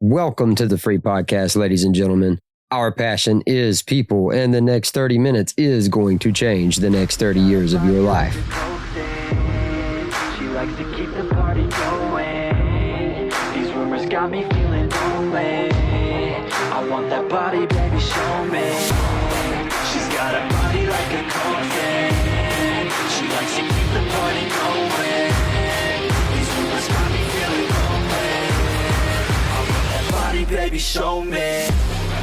Welcome to the Free Podcast, ladies and gentlemen. Our passion is people, and the next 30 minutes is going to change the next 30 years of your life. She likes to keep the party going. These rumors got me feeling lonely. I want that body, baby, show me. She's got a body like a coffin. She likes to keep the party going. These rumors got me feeling lonely. I want that body, baby, show me.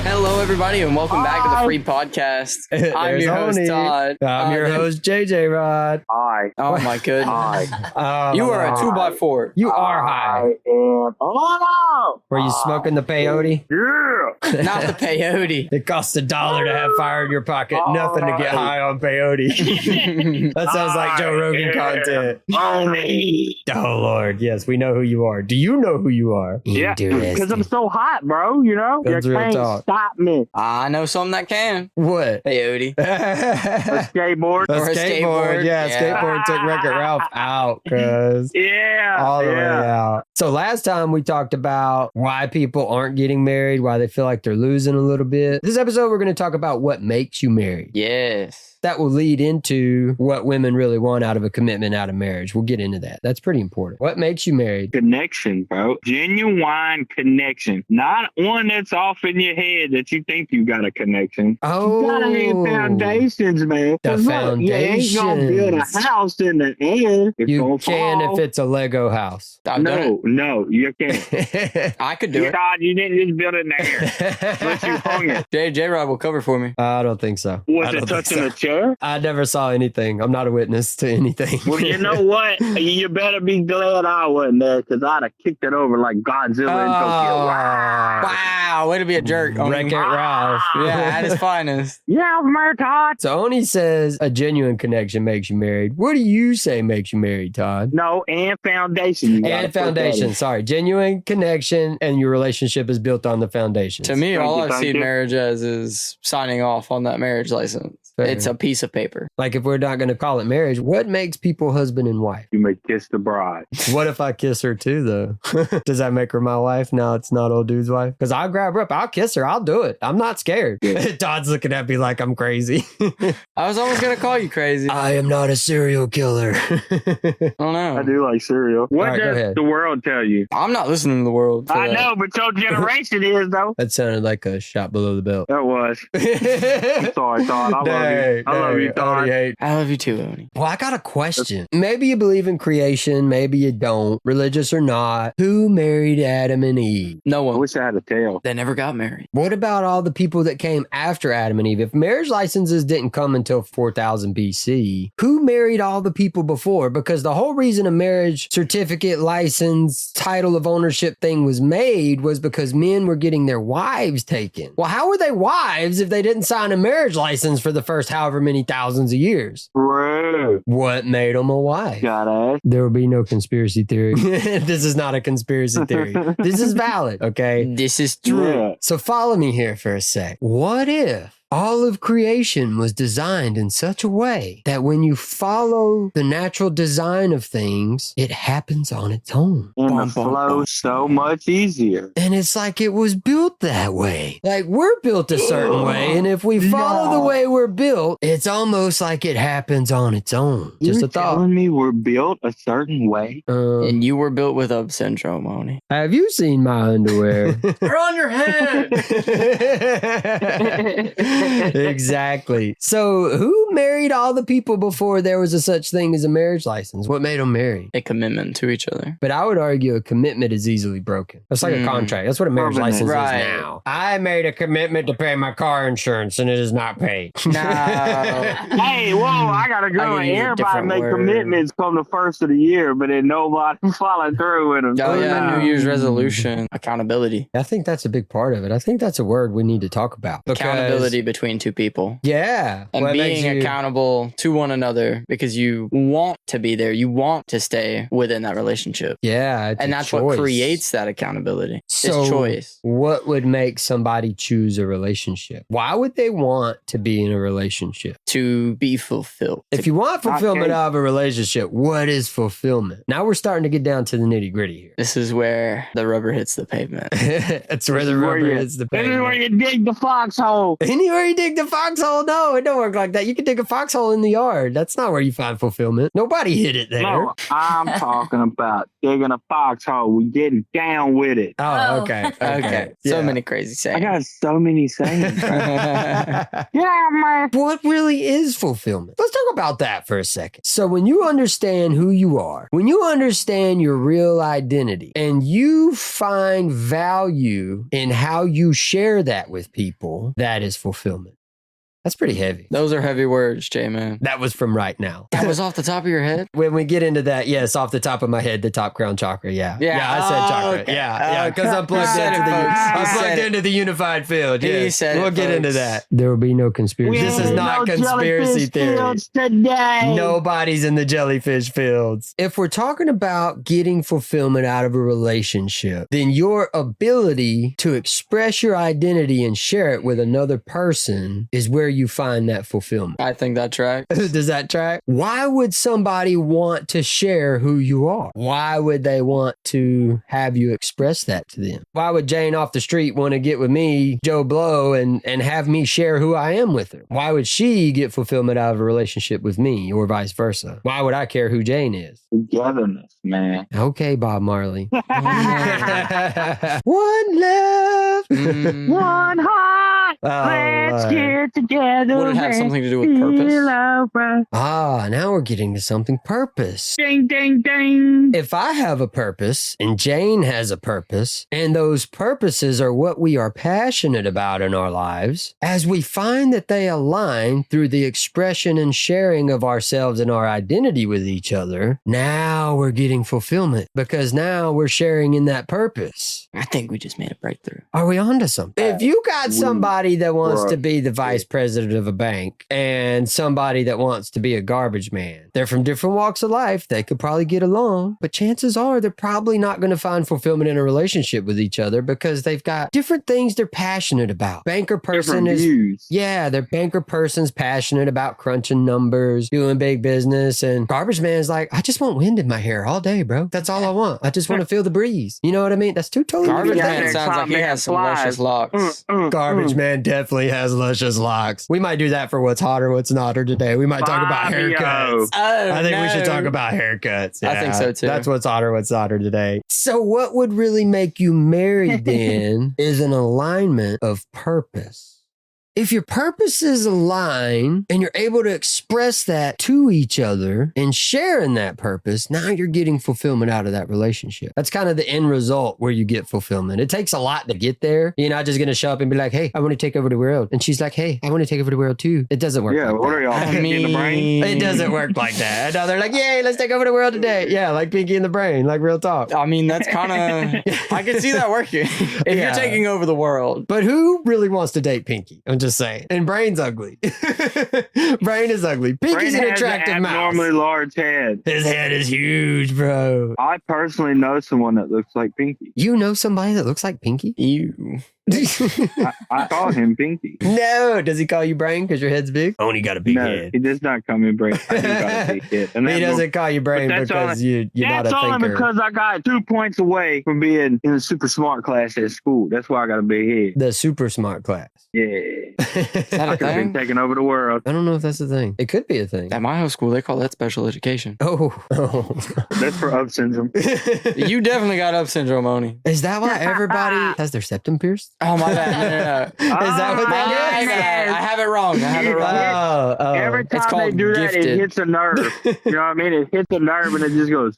Hello, everybody, and welcome back to the Free Podcast. I'm your host, Todd. I'm your host, JJ Rod. Hi. Oh, my goodness. Hi. You are a 2x4. You are high. I am. Oh, Were you smoking the peyote? yeah. Not the peyote. It costs $1 to have fire in your pocket. Nothing to get high on peyote. That sounds like Joe Rogan content. Money. Oh, Lord. Yes, we know who you are. Do you know who you are? Yeah, because I'm so hot, bro. You know, you That's real can't talk. stop me. I know something that can. What? Peyote. A A skateboard. Or a skateboard. Yeah, Yeah. skateboard took Wreck-It Ralph out, cuz. Yeah. All the way yeah. out. So last time we talked about why people aren't getting married, why they feel like they're losing a little bit. This episode, we're going to talk about what makes you married. Yes. That will lead into what women really want out of a commitment, out of marriage. We'll get into that. That's pretty important. What makes you married? Connection, bro. Genuine connection. Not one that's off in your head that you think you got a connection. Oh, You gotta have foundations, man. The 'Cause look, you ain't gonna build a foundations. house in the air. It's You gonna can fall. if it's a Lego house. I've done No, you can't. it. I could do it. God, you didn't just build it in the air. But you hung it. J Rod will cover for me. I don't think so. Was I it don't think touching so. a chair? I never saw anything. I'm not a witness to anything. Well, you know what? You better be glad I wasn't there because I'd have kicked it over like Godzilla in Tokyo. Wow, way to be a jerk. Wreck-It Ralph. Yeah, at his finest. Yeah, man, Todd. So Oni says a genuine connection makes you married. What do you say makes you married, Todd? No, and foundation. You gotta And put that foundation. in. Sorry. Genuine connection and your relationship is built on the foundation. To me, all I've Thank seen you. marriage as is signing off on that marriage license. Fair. It's a piece of paper. Like if we're not going to call it marriage, what makes people husband and wife? You may kiss the bride. What if I kiss her too, though? Does that make her my wife? No, it's not old dude's wife. Because I'll grab her up. I'll kiss her. I'll do it. I'm not scared. Yeah. Todd's looking at me like I'm crazy. I was almost going to call you crazy. I am not a serial killer. I don't know. I do like cereal. What right, go does ahead. the world tell you? I'm not listening to the world. for I that. know, but your generation is, though. That sounded like a shot below the belt. That was. I'm sorry, Todd. I love you. I love you, Todd. I love you too, Oni. Well, I got a question. Maybe you believe in creation, maybe you don't, religious or not. Who married Adam and Eve? No I one. wish I had a tail. They never got married. What about all the people that came after Adam and Eve? If marriage licenses didn't come until 4000 BC, who married all the people before? Because the whole reason a marriage certificate, license, title of ownership thing was made was because men were getting their wives taken. Well, how were they wives if they didn't sign a marriage license for the first however many thousands of years? Bro. What made them a wife? Gotta ask. There will be no conspiracy theory. This is not a conspiracy theory. This is valid, okay? This is true. Yeah. So follow me here for a sec. What if all of creation was designed in such a way that when you follow the natural design of things, it happens on its own? And Bum, the bum, flow bum. so much easier. And it's like it was built that way. Like we're built a certain way. And if we follow the way we're built, it's almost like it happens on its own. Just You're a thought. telling me we're built a certain way? And you were built with Ub syndrome, Oni. Have you seen my underwear? They're on your head. Exactly. So who married all the people before there was a such thing as a marriage license? What made them marry? A commitment to each other. But I would argue a commitment is easily broken. That's like a contract. That's what a marriage Covenant. license Right. is now. I made a commitment to pay my car insurance and it is not paid. No. Hey, whoa, I gotta I go. could use a Everybody different make word. commitments come the first of the year, but then nobody follow through with them. Oh, yeah. New Year's resolution. Accountability. I think that's a big part of it. I think that's a word we need to talk about. Because- Accountability between two people. Yeah. And What being makes you- accountable to one another because you want to be there. You want to stay within that relationship. Yeah. And that's what creates that accountability. So It's choice. what would make somebody choose a relationship? Why would they want to be in a relationship? To be fulfilled. If you want fulfillment out of a relationship, what is fulfillment? Now we're starting to get down to the nitty gritty here. This is where the rubber hits the pavement. That's where the rubber hits the This is where pavement. you dig the foxhole. Anywhere you dig the foxhole? No, it don't work like that. You can dig a foxhole in the yard. That's not where you find fulfillment. Nobody hit it there. No, I'm talking about digging a foxhole. We getting down with it. Oh, okay. Okay. So many crazy I sayings. got so many sayings. Bro. Yeah, man. What really is fulfillment? Let's talk about that for a second. So when you understand who you are, when you understand your real identity, and you find value in how you share that with people, that is fulfillment. That's pretty heavy. Those are heavy words, J-Man. That was from right now. That was off the top of your head? When we get into that, yes, off the top of my head, the top crown chakra. Yeah. Yeah. I said Oh, chakra. okay. Yeah. Because I'm plugged You said into it, the folks. You I'm said plugged it. into the unified field. You Yes. said it, We'll get into folks. that. There will be no conspiracy. This is ain't not no conspiracy jellyfish theory. fields today. Nobody's in the jellyfish fields. If we're talking about getting fulfillment out of a relationship, then your ability to express your identity and share it with another person is where you find that fulfillment. I think that tracks. Does that track? Why would somebody want to share who you are? Why would they want to have you express that to them? Why would Jane off the street want to get with me, Joe Blow, and have me share who I am with her? Why would she get fulfillment out of a relationship with me or vice versa? Why would I care who Jane is? Togetherness, man. Okay, Bob Marley. One love. One heart. Let's Lord. get together. Would it have and something to do with purpose? feel alright. Now we're getting to something purpose. Ding, ding, ding. If I have a purpose and Jane has a purpose, and those purposes are what we are passionate about in our lives, as we find that they align through the expression and sharing of ourselves and our identity with each other, now we're getting fulfillment because now we're sharing in that purpose. I think we just made a breakthrough. Are we onto something? If you got somebody that wants to be the vice president of a bank and somebody that wants to be a garbage man, they're from different walks of life. They could probably get along, but chances are they're probably not going to find fulfillment in a relationship with each other because they've got different things they're passionate about. Banker person Different is views. yeah, their banker person's passionate about crunching numbers, doing big business, and garbage man's like, I just want wind in my hair all day, bro. That's all I want. I just want to feel the breeze. You know what I mean? That's two totally Garbage different man things. sounds like he has some luscious locks. Garbage man definitely has luscious locks. We might do that for what's hot or what's not or today. We might talk about Fabio. haircuts. Oh, I think we should no. talk about haircuts. I think so, too. That's what's hot or what's hotter today. So what would really make you married then is an alignment of purpose. If your purposes align and you're able to express that to each other and share in that purpose, now you're getting fulfillment out of that relationship. That's kind of the end result where you get fulfillment. It takes a lot to get there. You're not just going to show up and be like, hey, I want to take over the world. And she's like, hey, I want to take over the world too. It doesn't work Yeah, like what that. are y'all, Pinky in the Brain? It doesn't work like that. No, they're like, yay, let's take over the world today. Yeah, like Pinky in the Brain, like real talk. I mean, that's kind of... I can see that working. If Yeah. you're taking over the world. But who really wants to date Pinky? I'm just saying. And Brain's ugly. Brain is ugly. Pinky's Brain an has attractive an abnormally mouse. large head. His head is huge, bro. I personally know someone that looks like Pinky. You know somebody that looks like Pinky? Ew. I call him Pinky. No. Does he call you Brain because your head's big? Only got a big No, head. he does not call me Brain. I do got a big head. And He that's doesn't call you Brain but that's because you're not That's a only thinker. because I got 2 points away from being in a super smart class at school. That's why I got a big head. The super smart class. Yeah. Is that I a could have been thing? taking over the world. I don't know if that's a thing. It could be a thing. At my high school, they call that special education. Oh. That's for up syndrome. You definitely got up syndrome, Oni. Is that why everybody has their septum pierced? Oh, my bad. No. Is that what My that is? bad. I have it wrong. Oh. Every It's time they called do that, gifted. it hits a nerve. You know what I mean? It hits a nerve and it just goes,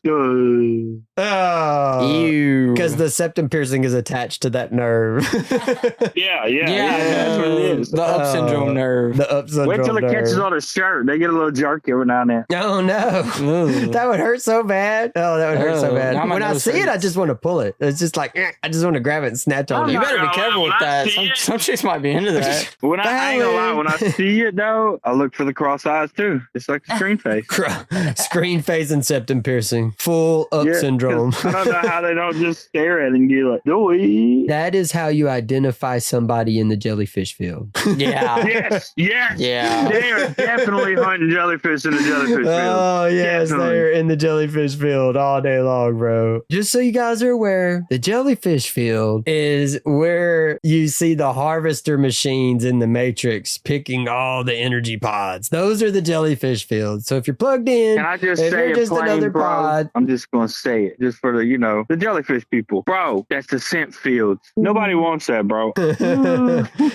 Oh. Ew. Because the septum piercing is attached to that nerve. yeah, That's what it is. The up syndrome nerve. The up syndrome Wait till it nerve. catches on a shirt. They get a little jerky every now and then. Oh no. Ugh. That would hurt so bad. Oh, that would hurt so Oh, bad. now my When I nose see it, I hurts. just want to pull it. It's just like, I just want to grab it and snatch on You it. better be Let careful with when I that. see it- Some chicks might be into that. When I ain't gonna lie, when I see it though, I look for the cross eyes too. It's like a screen face. Screen face and septum piercing. Full up Yeah, syndrome. 'cause I don't know how they don't just stare at it and get like, "Doy." That is how you identify somebody in the jellyfish field. Yeah. Yes, yes. Yeah. They are definitely hunting jellyfish in the jellyfish field. Oh, yes, Definitely. they're in the jellyfish field all day long, bro. Just so you guys are aware, the jellyfish field is where you see the harvester machines in the Matrix picking all the energy pods. Those are the jellyfish fields. So if you're plugged in, Can I just if say you're it just plain, another bro? pod. I'm just gonna say it, just for the the jellyfish people, bro. That's the scent fields. Nobody wants that, bro.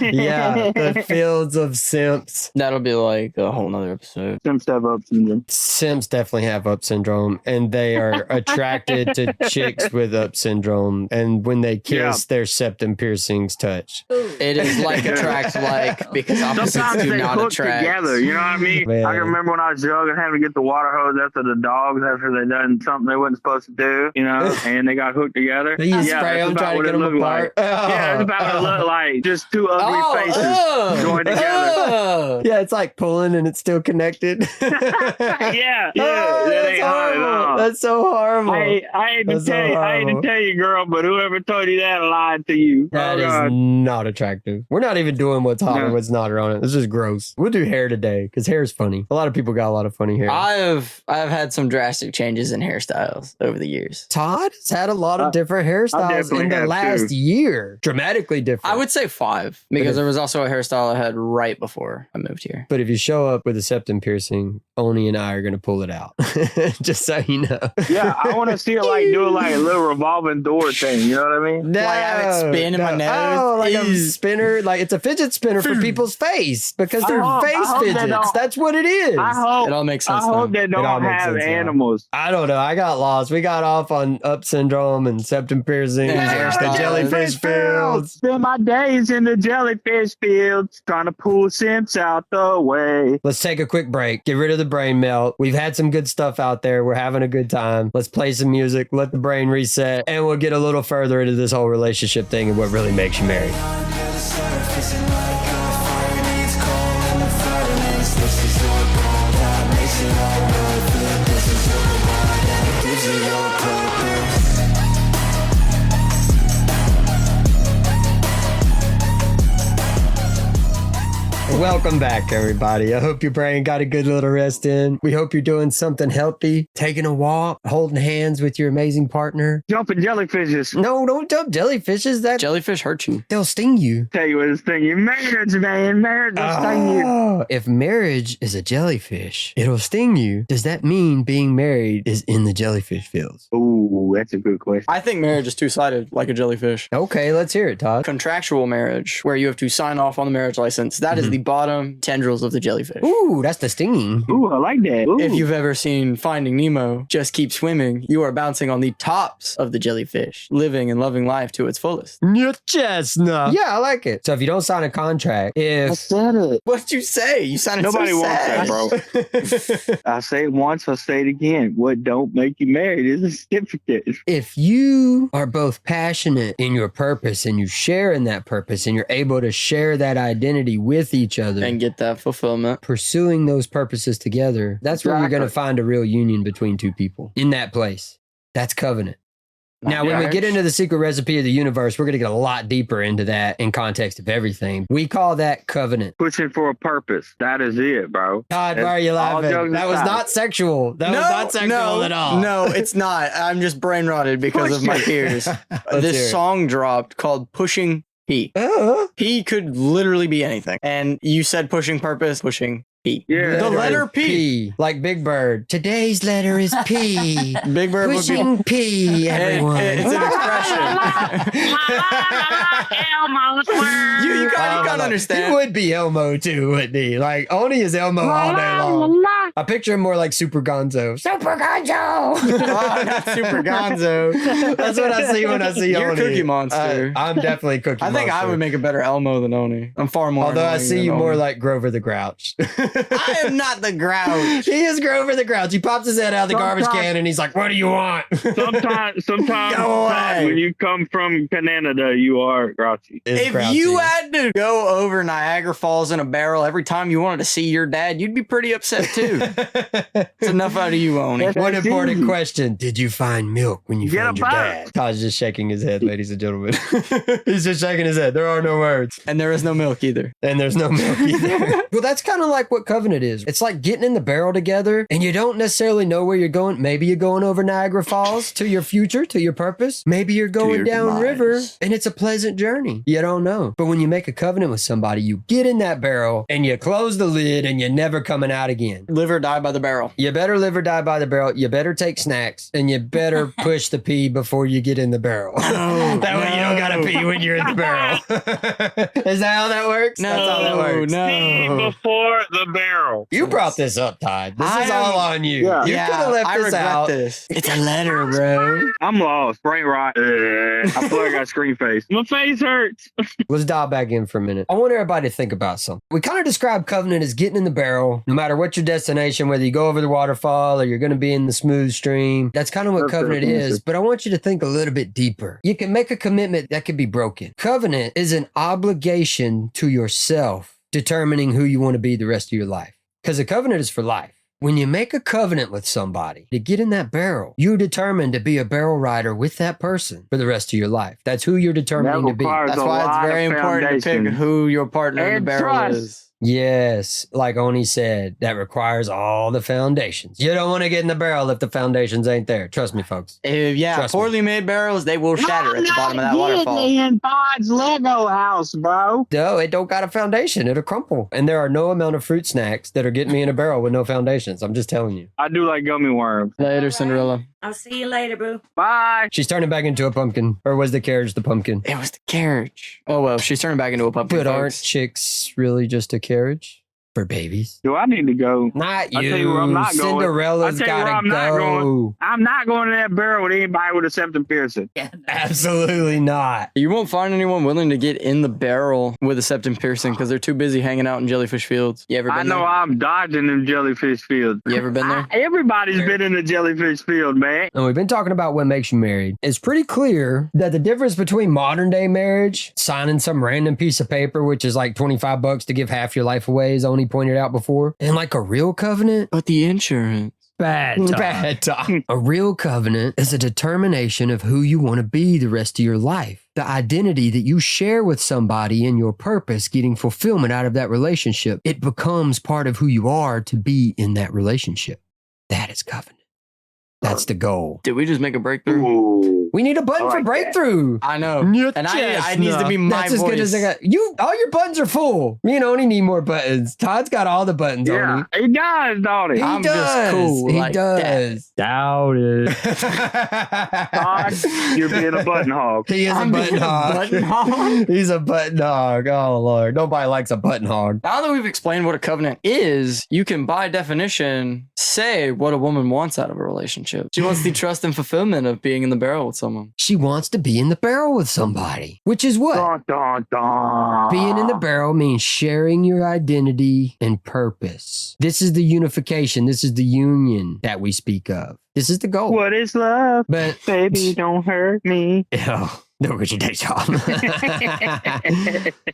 Yeah, the fields of simps. That'll be like a whole nother episode. Some stuff up syndrome. Simps definitely have up syndrome, and they are attracted to chicks with up syndrome. And when they kiss, their septum piercings touch. It is like attract like because opposites Sometimes do they not hook attract. together. You know what I mean? Man. I can remember when I was young and having to get the water hose after the dogs after they done something they wasn't supposed to do. And they got hooked together. You spray that's them, about try to what get it them looked apart. like. Yeah, it's about what it looked like. Just two ugly faces joined together. Yeah, it's like pulling and it's still connected. Yeah, Oh, that that's ain't hard at horrible. all. That's so horrible. I hate to That's so tell you, horrible. girl, but whoever told you that lied to you. That is God. not attractive. We're not even doing what's hot No. and what's not on it. This is gross. We'll do hair today because hair is funny. A lot of people got a lot of funny hair. I've had some drastic changes in hairstyles over the years. Todd has had a lot of different hairstyles definitely in the have last too. year. Dramatically different. I would say 5 because there was also a hairstyle I had right before I moved here. But if you show up with a septum piercing, Oni and I are going to pull it out. Just so you know. Yeah, I want to see it like do like a little revolving door thing. You know what I mean? No, Like, have it spin in my nose? Oh, like a Ew. spinner. Like it's a fidget spinner for people's face because they're I face hope they fidgets. don't- That's what it is. I hope. It all makes I sense hope now. they It all don't makes have sense now. animals. I don't know. I got lost. We got off on up syndrome and septum piercing And and the hairstyles. jellyfish fields. Spend my days in the jellyfish fields, trying to pull simps out the way. Let's take a quick break. Get rid of the brain melt. We've had some good stuff out there. We're having a good time. Let's play some music, let the brain reset, and we'll get a little further into this whole relationship thing and what really makes you married. Welcome back, everybody. I hope your brain got a good little rest in. We hope you're doing something healthy, taking a walk, holding hands with your amazing partner. Jumping jellyfishes. No, don't jump jellyfishes. That Jellyfish hurt you. they'll sting you. Tell you what this thing, your marriage, man. Marriage will sting you. Oh, if marriage is a jellyfish, it'll sting you. Does that mean being married is in the jellyfish fields? Ooh, that's a good question. I think marriage is two-sided, like a jellyfish. Okay, let's hear it, Todd. Contractual marriage, where you have to sign off on the marriage license, that is the bottom tendrils of the jellyfish. Ooh, that's the stinging. Ooh, I like that. Ooh. If you've ever seen Finding Nemo, just keep swimming, you are bouncing on the tops of the jellyfish, living and loving life to its fullest. Your chestnut. Yeah, I like it. So if you don't sign a contract, I if said it. What'd you say? You sounded Nobody so wants sad. that, bro. I say it once, I'll say it again. What don't make you married is a certificate. if you are both passionate in your purpose and you share in that purpose and you're able to share that identity with each other And get that fulfillment. pursuing those purposes together, that's where you're going to Exactly. find a real union between two people in that place. That's covenant. Now, when we get into the secret recipe of the universe, we're going to get a lot deeper into that in context of everything. We call that covenant. Pushing for a purpose. That is it, bro. Todd, why are you All laughing? jokes That was aside. not sexual. That was not sexual at all. No, it's not. I'm just brain rotted because of my peers. Let's hear This it. song dropped called Pushing P. P could literally be anything. And you said pushing purpose, pushing P. Yeah. The letter P. Like Big Bird. Today's letter is P. Big Bird would be. Pushing P, everyone. It's an expression. you can't He understand. would be Elmo too, wouldn't he? Like, Oni is Elmo all day long. I picture him more like Super Gonzo. Super Gonzo! Oh, not Super Gonzo. That's what I see when I see You're Oni. Cookie Monster. I'm definitely Cookie Monster. I think I would make a better Elmo than Oni. I'm far more. Although I annoying see than you more Oni. like Grover the Grouch. I am not the Grouch. He is Grover the Grouch. He pops his head out of the garbage can and he's like, "What do you want?" Sometimes Go away. when you come from Canada, you are grouchy. If you had to go over Niagara Falls in a barrel every time you wanted to see your dad, you'd be pretty upset too. It's enough out of you, Oni. One That's important easy. question. Did you find milk when you Get found a your boat. dad? Todd's just shaking his head, ladies and gentlemen. He's just shaking his head. There are no words. And there is no milk either. And there's no milk either. Well, that's kind of like what Covenant is. It's like getting in the barrel together and you don't necessarily know where you're going. Maybe you're going over Niagara Falls to your future, to your purpose. Maybe you're going your downriver demise. and it's a pleasant journey. You don't know. But when you make a covenant with somebody, you get in that barrel and you close the lid and you're never coming out again. Live or die by the barrel. You better live or die by the barrel. You better take snacks and you better push the pee before you get in the barrel. That way you don't gotta pee when you're in the barrel. Is that how that works? No, That's how that works. Pee no. before the barrel. You brought this up, Todd. This is all on you. Yeah. You could have left I this regret out. this. It's a letter, bro. I'm lost. Brain rot. I feel like I got screen face. My face hurts. Let's dial back in for a minute. I want everybody to think about something. We kind of describe covenant as getting in the barrel, no matter what your destination, whether you go over the waterfall or you're going to be in the smooth stream. That's kind of what That's covenant the is. answer. But I want you to think a little bit deeper. You can make a commitment that could be broken. Covenant is an obligation to yourself determining who you want to be the rest of your life. Because a covenant is for life. When you make a covenant with somebody to get in that barrel, you're determined to be a barrel rider with that person for the rest of your life. That's who you're determining to be. requires That's a why lot it's very of important to pick foundation. who your partner in And the barrel trust. is. Yes, like Oni said, that requires all the foundations. You don't want to get in the barrel if the foundations ain't there. Trust me, folks. Yeah, Trust me. poorly made barrels, they will shatter at the bottom of that waterfall. in Pod's Lego house, bro. No, it don't got a foundation. It'll crumple. And there are no amount of fruit snacks that are getting me in a barrel with no foundations. I'm just telling you. I do like gummy worms. Later, Cinderella. I'll see you later, boo. Bye. She's turning back into a pumpkin. Or was the carriage the pumpkin? It was the carriage. Oh, well, she's turning back into a pumpkin. But aren't folks. chicks really just a carriage? For babies? Do I need to go? Not I'll you. tell you where I'm not going. Cinderella's I'll tell you where gotta I'm not go. going. I'm not going to that barrel with anybody with a septum piercing. Absolutely not. You won't find anyone willing to get in the barrel with a septum piercing because they're too busy hanging out in jellyfish fields. You ever been I know there? I'm dodging them jellyfish fields. You ever been there? Everybody's been in the jellyfish field, man. And we've been talking about what makes you married. It's pretty clear that the difference between modern day marriage, signing some random piece of paper, which is like $25 to give half your life away, as Oni pointed out before, and like a real covenant, But the insurance. bad talk. A real covenant is a determination of who you want to be the rest of your life. The identity that you share with somebody in your purpose, getting fulfillment out of that relationship. It becomes part of who you are to be in that relationship. That is covenant. That's the goal. Did we just make a breakthrough? Ooh. We need a button I for like breakthrough. I know. Your And I chestnut. needs to be my That's as voice. good as I got. You, all your buttons are full. Me and Oni need more buttons. Todd's got all the buttons. Yeah, Oni. he does, don't he? He I'm does. just cool He like does. Doubt it. Todd, you're being a button hog. He is I'm a button being a hog. button hog? He's a button hog. Oh Lord, nobody likes a button hog. Now that we've explained what a covenant is, you can, by definition, say what a woman wants out of a relationship. She wants the trust and fulfillment of being in the barrel with someone. She wants to be in the barrel with somebody, which is what? Dun, dun, dun. Being in the barrel means sharing your identity and purpose. This is the unification. This is the union that we speak of. This is the goal. What is love? But Baby, don't hurt me. oh, no, get your day job.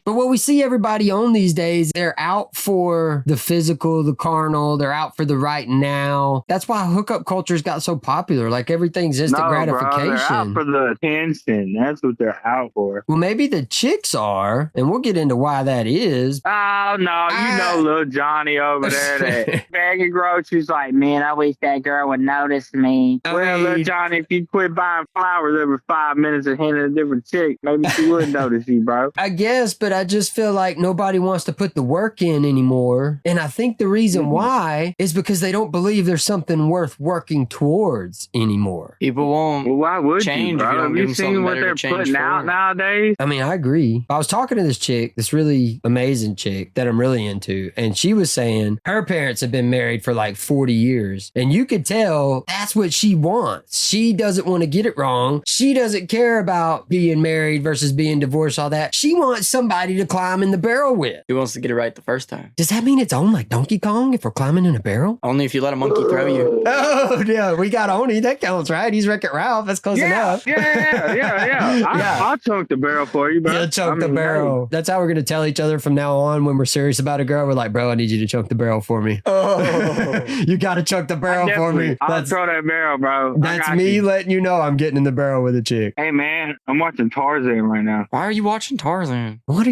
But what we see everybody on these days, they're out for the physical, the carnal. They're out for the right now. That's why hookup culture's got so popular. Like everything's instant No, bro, gratification. they're out for the attention. That's what they're out for. Well, maybe the chicks are, and we'll get into why that is. Oh, no, you know little Johnny over there that bagging groceries like, man, I wish that girl would notice me. I Well, little mean- Johnny, if you quit buying flowers every 5 minutes and handing it different chick, maybe she would notice you, bro. I guess, but I just feel like nobody wants to put the work in anymore. And I think the reason why is because they don't believe there's something worth working towards anymore. People won't Well, why would change you, if you bro? don't Have give you them seen something what better they're to change putting out for. nowadays? I mean, I agree. I was talking to this chick, this really amazing chick that I'm really into, and she was saying her parents have been married for like 40 years. And you could tell that's what she wants. She doesn't want to get it wrong. She doesn't care about being married versus being divorced, all that. She wants somebody to climb in the barrel with. He wants to get it right the first time. Does that mean it's on like Donkey Kong if we're climbing in a barrel? Only if you let a monkey throw you. Oh, yeah, we got Oni. That counts, right? He's Wreck-It Ralph. That's close enough. Yeah. I'll chunk the barrel for you, bro. Yeah, chunk the barrel. That's how we're going to tell each other from now on when we're serious about a girl. We're like, bro, I need you to chunk the barrel for me. Oh. You got to chunk the barrel for me. I'll throw that barrel, bro. That's me letting you know I'm getting in the barrel with a chick. Hey, man, I'm watching Tarzan right now. Why are you watching Tarzan? What?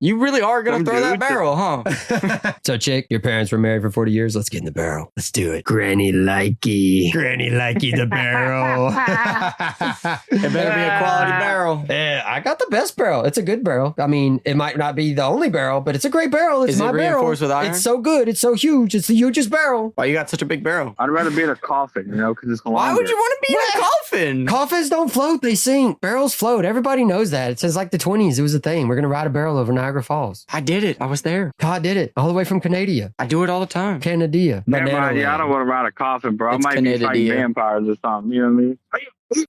You really are going Some to throw that dude barrel, huh? So, chick, your parents were married for 40 years. Let's get in the barrel. Let's do it. Granny likey. Granny likey the barrel. It better be a quality barrel. Yeah, I got the best barrel. It's a good barrel. I mean, it might not be the only barrel, but it's a great barrel. It's Is it my barrel. reinforced with iron? It's so good. It's so huge. It's the hugest barrel. Why you got such a big barrel? I'd rather be in a coffin, because it's longer. Why would you want to be in a coffin? Coffins don't float. They sink. Barrels float. Everybody knows that. It's since like the 20s. It was a thing. We're going to ride a barrel over Niagara Falls. I did it. I was there. God did it. All the way from Canada. I do it all the time. Canada. Never mind, I don't want to ride a coffin, bro. It's I might be fighting Canada. vampires or something. You know what I mean?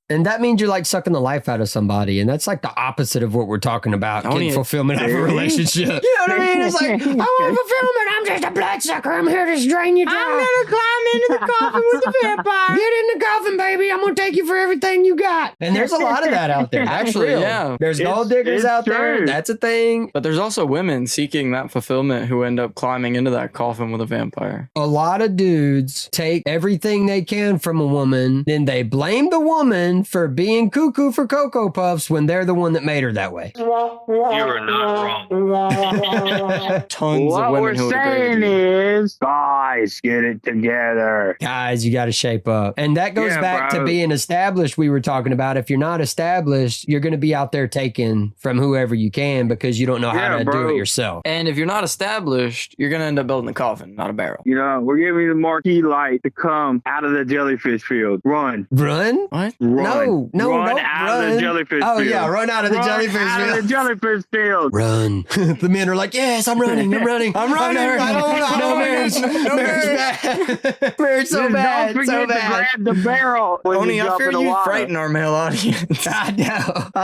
And that means you're like sucking the life out of somebody. And that's like the opposite of what we're talking about. Only Getting it- fulfillment out of a relationship. You know what I mean? It's like, I want fulfillment. I'm just a bloodsucker. I'm here to drain you dry. I'm going to climb into the coffin with the vampire. Get in the coffin, baby. I'm going to take you for everything you got. And there's a lot of that out there. That's Actually, real. yeah. There's It's- gold diggers it's out there. true. That's a thing. But there's also women seeking that fulfillment who end up climbing into that coffin with a vampire. A lot of dudes take everything they can from a woman, then they blame the woman for being cuckoo for Cocoa Puffs when they're the one that made her that way. You are not wrong. Tons What of women we're who would agree with saying you. is, guys, get it together. Guys, you got to shape up. And that goes Yeah, back to bro. being established. We were talking about if you're not established, you're going to be out there taking from whoever you can because you don't know how Yeah, to do bro. it yourself. And if you're not established, you're going to end up building a coffin, not a barrel. We're giving you the marquee light to come out of the jellyfish field. Run. Run? What? Run. No, run don't out run. of the jellyfish Oh, field. yeah, run out of the Run jellyfish out field. of the jellyfish field. Run. The men are like, yes, I'm running. I'm running. I'm running. I don't No wanna- marriage. no Marriage marriage. bad. Marriage so Just bad. Don't So forget to bad. grab the barrel when Only you I jump fear in the you water. frighten our male audience. I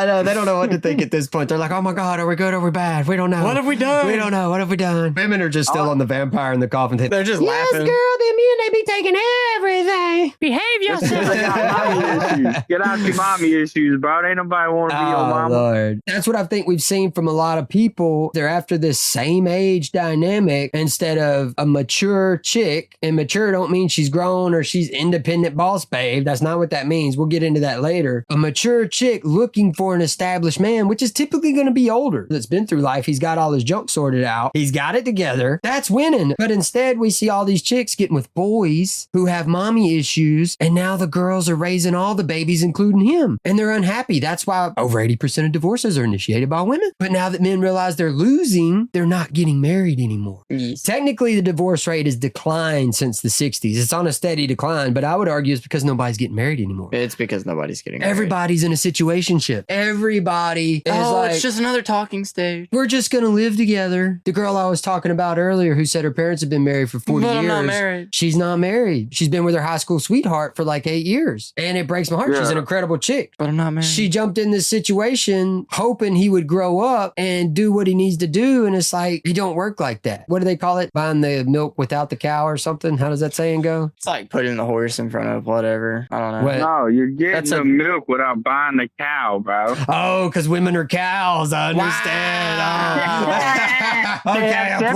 know. They don't know what to think at this point. They're like, oh my God, are we good or are we bad? We don't know. What have we done? We don't know. What have we done? Women are just still on the vampire in the coffin. They're just Yes, laughing. girl, they mean they be taking everything. Behave yourself. They got mommy issues. Get out your mommy issues, bro. Ain't nobody want to be your Oh, mama. Lord. That's what I think we've seen from a lot of people. They're after this same age dynamic instead of a mature chick. And mature don't mean she's grown or she's independent boss babe. That's not what that means. We'll get into that later. A mature chick looking for an established man, which is typically going to be older. That's been through life. He's got all his junk sorted out. He's got it together. That's winning. But instead, we see all these chicks getting with boys who have mommy issues. And now the girls are raising all the babies, including him. And they're unhappy. That's why over 80% of divorces are initiated by women. But now that men realize they're losing, they're not getting married anymore. Yes. Technically, the divorce rate has declined since the 60s. It's on a steady decline, but I would argue it's because nobody's getting married anymore. It's because nobody's getting married. Everybody's in a situationship. Everybody is like, it's just another talking stage. we're just going to live together. The girl I was talking about earlier who said her parents have been married for 40 But years. I'm not married. She's not married. She's been with her high school sweetheart for like 8 years. And it breaks my heart. She's an Yeah. incredible chick. But I'm not married. She jumped in this situation hoping he would grow up and do what he needs to do. And it's like, it don't work like that. What do they call it? Buying the milk without the cow or something? How does that saying go? It's like putting the horse in front of whatever. I don't know. What? No, you're getting That's the a- milk without buying the cow, bro. Oh, because women are cows. I understand. Oh. Okay, I'm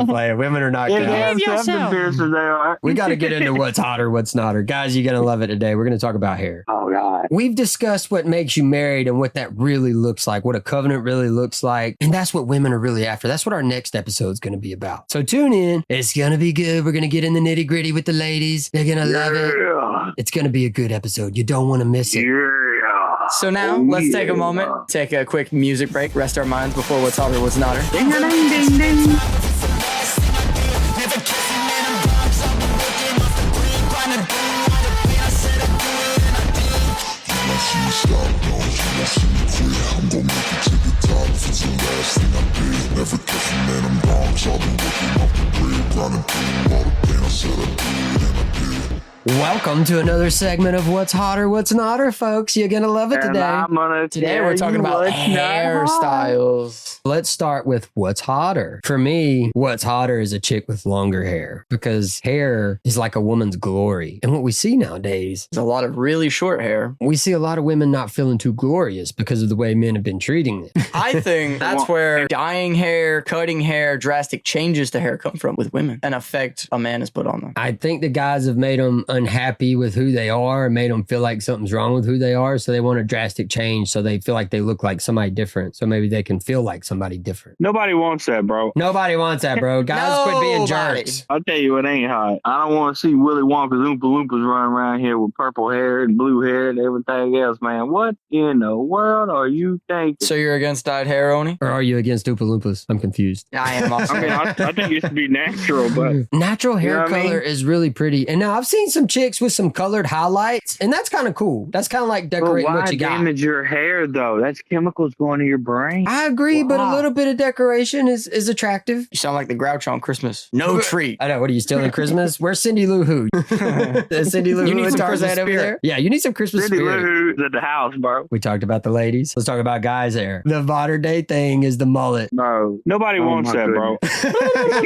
playing. Women are not cows. We got to get into what's hot or what's not. Or guys, you're going to love it today. We're going to talk about hair. Oh, God. We've discussed what makes you married and what that really looks like, what a covenant really looks like. And that's what women are really after. That's what our next episode is going to be about. So tune in. It's going to be good. We're going to get in the nitty gritty with the ladies. They're going to love it. Yeah. It's going to be a good episode. You don't want to miss it. Yeah. So now let's take a moment, take a quick music break, rest our minds before what's hot or what's not. Ding, ding, ding, ding. Welcome to another segment of What's Hotter, What's Notter, folks. You're going to love it today. Today we're talking about hairstyles. Let's start with what's hotter. For me, what's hotter is a chick with longer hair because hair is like a woman's glory. And what we see nowadays, There's a lot of really short hair. we see a lot of women not feeling too glorious because of the way men have been treating them. I think that's where dyeing hair, cutting hair, drastic changes to hair come from with women and affect a man has put on them. I think the guys have made them unhappy with who they are and made them feel like something's wrong with who they are. So they want a drastic change. So they feel like they look like somebody different. So maybe they can feel like somebody different. Nobody wants that, bro. Nobody wants that, bro. Guys, quit being Nobody. jerks. I'll tell you, it ain't hot. I don't want to see Willy Wonka's Oompa Loompas running around here with purple hair and blue hair and everything else, man. What in the world are you thinking? So you're against dyed hair, Oni? Or are you against Oompa Loompas? I'm confused. I am also. I mean, I think it should be natural, but Natural hair You know what I color mean? is really pretty. And now I've seen some chicks with some colored highlights, and that's kind of cool. That's kind of like decorating why what you got. damage your hair, though? That's chemicals going to your brain. I agree, but a Wow. little bit of decoration is attractive. You sound like the Grouch on Christmas. No treat. I know. What are you stealing Christmas? Where's Cindy Lou Who? Is Cindy Lou You Who need in some Tarzan Christmas over spirit. there? Yeah, you need some Christmas Cindy spirit. Lou Who's at the house, bro. We talked about the ladies. Let's talk about guys' hair. The modern day thing is the mullet. Bro, nobody Oh wants my that, bro.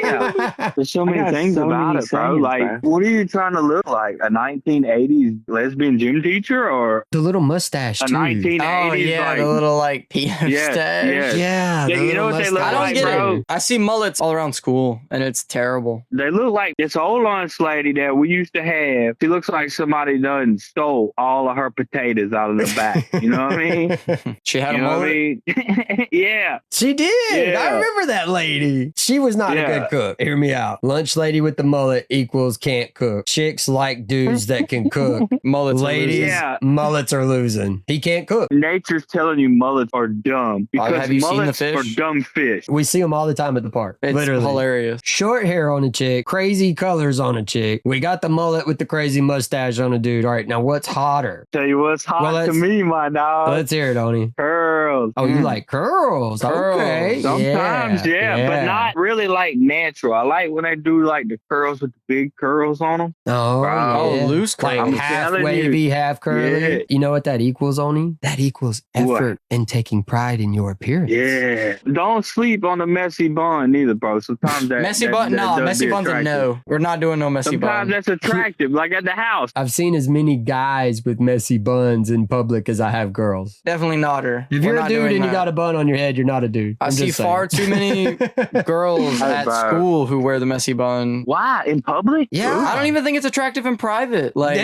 Yeah. There's so many got things so about many it, bro. sayings, Like, bro. what are you trying to look like? A 1980s lesbian gym teacher or The little mustache a too. 1980s Oh, yeah, like the little like peanut Yeah, stash. yeah. Yeah, Yeah, the you know little what they look I mustache. don't like, get bro? it. I see mullets all around school, and it's terrible. They look like this old lunch lady that we used to have. She looks like somebody done stole all of her potatoes out of the back. You know what I mean? She had You a know what I mullet. mean? Yeah. She did. Yeah. I remember that lady. She was not a Yeah. good cook. Hear me out. Lunch lady with the mullet equals can't cook. Chicks like dudes that can cook. Mullets. are Ladies, losers. Yeah. mullets are losing. He can't cook. Nature's telling you mullets are dumb because have you seen the mullets fish? are dumb fish. We see them all the time at the park. It's Literally. hilarious. Short hair on a chick, crazy colors on a chick. We got the mullet with the crazy mustache on a dude. All right, now what's hotter? Tell you what's hot Well, to let's- me, my dog. Let's hear it, Oni. Curls. Oh, you like curls? Curls. Okay. Sometimes, yeah, but not really like natural. I like when they do like the curls with the big curls on them. Oh, Bro. yeah. Oh, loose Like curls. I'm half telling wavy, you. half curly. Yeah. You know what that equals, Oni? That equals What? effort and taking pride in your appearance. Yeah. Don't sleep on the messy bun either, bro. Sometimes that Messy bun? No, does messy be bun's a attractive. no. We're not doing no messy Sometimes bun. that's attractive, like at the house. I've seen as many guys with messy buns in public as I have girls. Definitely not her. If We're you're a not dude doing and you that. got a bun on your head, you're not a dude. I I'm see just saying. far too many girls Hey, at bro. school who wear the messy bun. Why? In public? Yeah. I don't even think it's attractive in private. Like,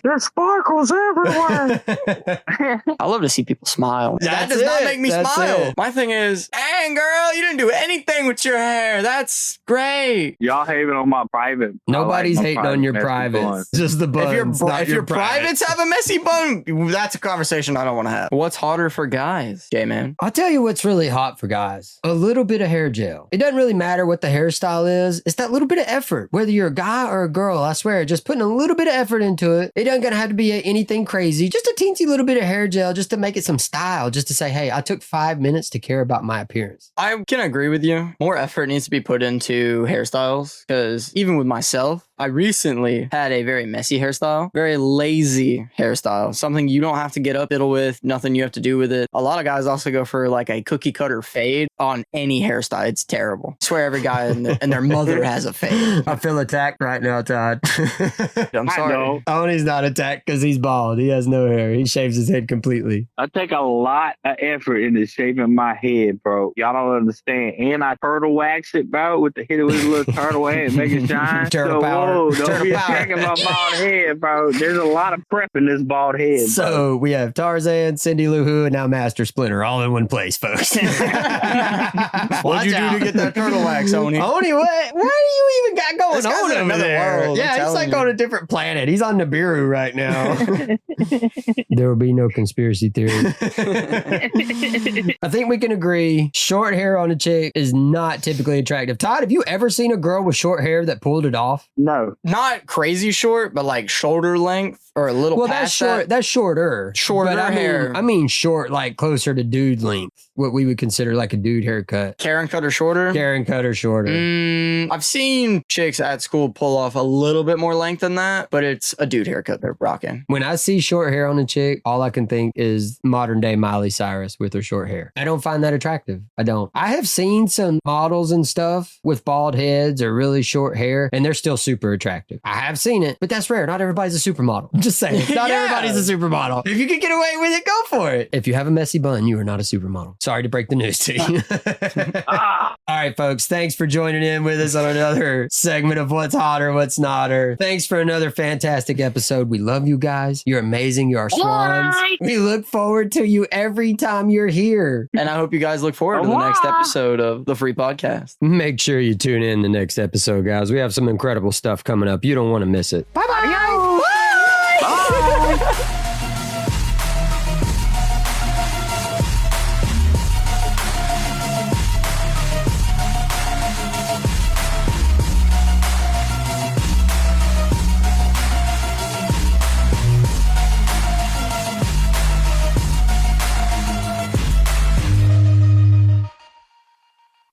There's sparkles everywhere. I love to see people smile. That That's does not it. make me That's smile. it. My thing is, dang girl, you didn't do anything with your hair. That's great. Y'all hating on my private. Nobody's I like my hating on your messy privates. bun. Just the buns. If your privates have a messy bun, that's a conversation I don't want to have. What's harder for guys, J man? I'll tell you what's really hot for guys. A little bit of hair gel. It doesn't really matter what the hairstyle is. It's that little bit of effort. Whether you're a guy or a girl, I swear, just putting a little bit of effort into it. It doesn't gonna have to be anything crazy. Just a teensy little bit of hair gel just to make it some style. Just to say, hey, I took 5 minutes to care about my appearance. I can agree with you. More effort needs to be put into hairstyles because even with myself, I recently had a very messy hairstyle, very lazy hairstyle, something you don't have to get up fiddle with, nothing you have to do with it. A lot of guys also go for like a cookie cutter fade on any hairstyle. It's terrible. I swear every guy and their mother has a fade. I feel attacked right now, Todd. I'm I sorry. know. Tony's not attacked because he's bald. He has no hair. He shaves his head completely. I take a lot of effort into shaving my head, bro. Y'all don't understand. And I turtle wax it, bro, with the hit it with a little turtle head and make it shine. Turtle so power. Oh, don't Turtle be power. attacking my bald head, bro. There's a lot of prep in this bald head. So we have Tarzan, Cindy Lou Who, and now Master Splinter all in one place, folks. What'd you do to get that turtle wax, Oni? Oni, what do you even got going This guy's on in over another there? world, I'm Yeah, he's telling like you. on a different planet. He's on Nibiru right now. There will be no conspiracy theory. I think we can agree short hair on a chick is not typically attractive. Todd, have you ever seen a girl with short hair that pulled it off? No. Not crazy short, but like shoulder length or a little Well, past that's short. that. That's shorter. Shorter But hair. I mean short, like closer to dude length. What we would consider like a dude haircut. Karen cut or shorter. Karen cut or shorter. I've seen chicks at school pull off a little bit more length than that, but it's a dude haircut they're rocking. When I see short hair on a chick, all I can think is modern day Miley Cyrus with her short hair. I don't find that attractive. I don't. I have seen some models and stuff with bald heads or really short hair, and they're still super attractive. I have seen it, but that's rare. Not everybody's a supermodel. I'm just saying. Not Yeah. everybody's a supermodel. If you can get away with it, go for it. If you have a messy bun, you are not a supermodel. Sorry to break the news to you. Ah, All right, folks. Thanks for joining in with us on another segment of What's Hotter, What's Notter. Thanks for another fantastic episode. We love you guys. You're amazing. You're our swans. We look forward to you every time you're here. And I hope you guys look forward to the next episode of the Free Podcast. Make sure you tune in the next episode, guys. We have some incredible stuff coming up. You don't want to miss it. Bye-bye.